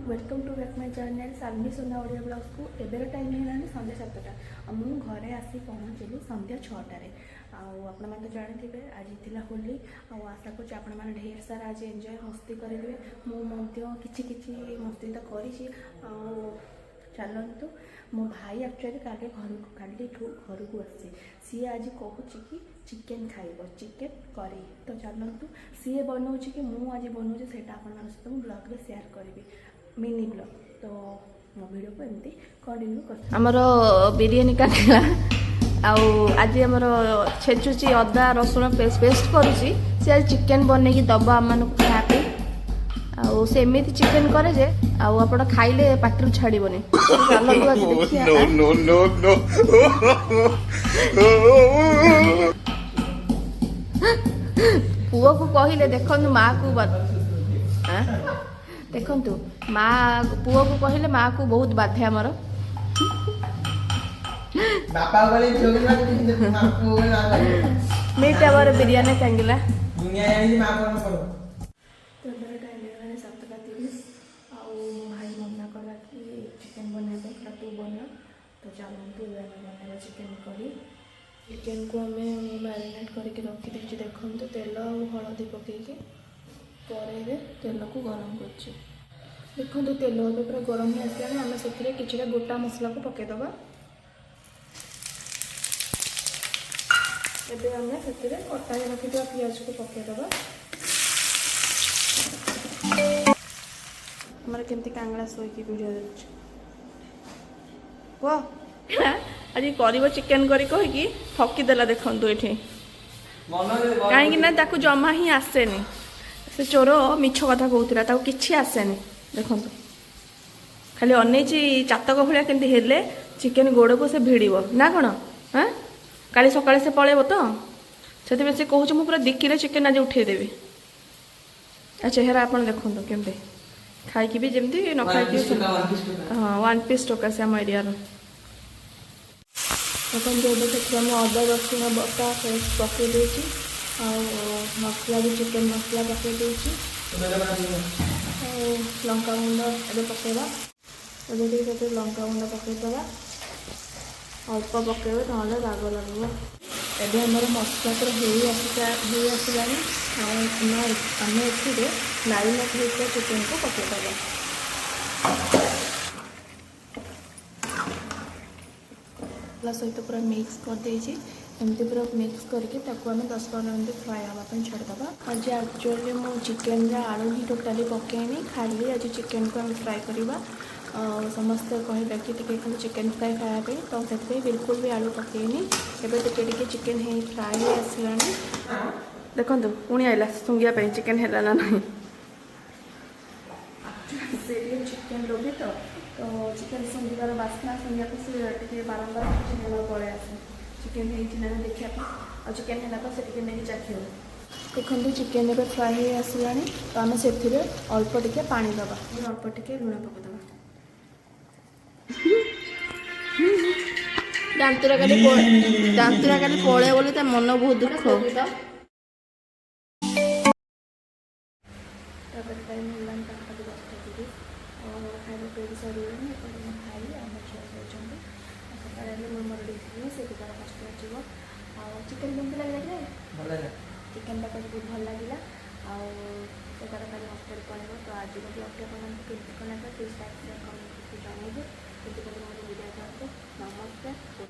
Welcome to back my channel सालमी सोना Odia blogs को एबेर टाइम है संध्या 7टा मु घरे आसी पहुँचली संध्या 6टारे आपण मैंने तो जानते आज थी होली आशा कर आपण मैंने ढेर सारा आज एंजॉय मस्ती करेंगे मुझे किसी मस्ती तो करी चलतु मो भाई एक्चुअली काली घर को आसी सी आज कहूँ कि चिकेन खाइब चिकेन करी तो चलतु सी बनाऊँ कि मुझे आज बनाऊँ से सहित ब्लॉग रे शेयर करी मिनी ब्लॉग तो मो वीडियो को एमती कंटिन्यू कर आमर बिरियानी काटिला आज आमर छेचुची अदा रसुण पेस्ट करुची से आज चिकेन बन दबा आम खाया से एमती चिकेन करे जे आप खाइले पाटिरू छाड़बनी पुओ को कहले देखु माँ को देखु माँ पुओ को कहले माँ को बहुत बाधे आमर मीट आवर बिरियानी कांगिला भाई मना कला कि चिकेन बनवा तू बना तो चलते बना चिकेन करी चिकेन को आम मैरिनेट करके रखी देखो तेल और हलदी पकईकि कड़े तेल को गरम कर देखो तेल पूरा गरम हो आसानी आम से कि गोटा मसला को पकईदबा एबे आम से कटा रखी पियाज को पकईदबा हमारे केमती कांगड़ा सोईकी वीडियो देखुछ कह आज कर चिकेन करी कहीकि ठकीदेला देखु ये कहीं जमा ही आसेनी से चोर मिछ कथा कहता कि आसेनी देखु खाली अनैची चातक भाया केमती हेले चिकेन गोड़ को से भिड़ ना कौन हाँ काली सकाଳେ से पलैब तो से कहूँ मुझे पूरा 2 किलो चिकेन आज उठेदेवी चेहरा आप देखो केमती खाई भी जमती न खाई हाँ 1 पीस टोका से आम एरिया देखते अदा रसुण बटा पेस्ट पकई मसला भी चिकेन मसला पकई लंका गुंड ए पकईवा ए लंका गुंड पकईदे अल्प पकड़े ना राग लगे एबे आमर मसला पूरा हो आसला आम ए मैरिनेट होता चिकेन को पकईदे सहित पूरा मिक्स कर एमती पूरा मिक्स करके आम 10-15 मिनट फ्राए हाँपाई छाड़देवा आज एक्चुअली मो चिकेन आलू ही टोटाली पकईनी खाली आज चिकेन को आम फ्राए करवा समस्ते कहले कि खाली चिकेन फ्राए खायापी तो से बिल्कुल भी आलू पकईनी एवं चिकेन है फ्राए हो आसला देखो पुणी आइला सुंगिया चिकेन है ना ना चिकेन लोभी तो चिकेन सुंगार बास्ना सुंगा से बारंबार पड़े आसे चिकेन है देखा और चिकेन है तो से नहीं चाखी देखो चिकेन ए फ्राए हो आसला तो आम से अल्प टिके पानी दबा अल्प टिके लुण पकईदबा दांतुरा काली पड़े बोली मन बहुत दुख टाइम है 10:30 और खाଇବା पेड़ सर भाई आम झील जाऊँ सकाल मोर डिग्री से कष्ट आसो चिकेन केमती लगे चिकेन टा बहुत भल लगे से तरकारी हस्टेल पड़े तो आज ब्लॉग केमती कौन लगे प्लीज लाइक शेयर कमेंट जनइबे। नमस्कार।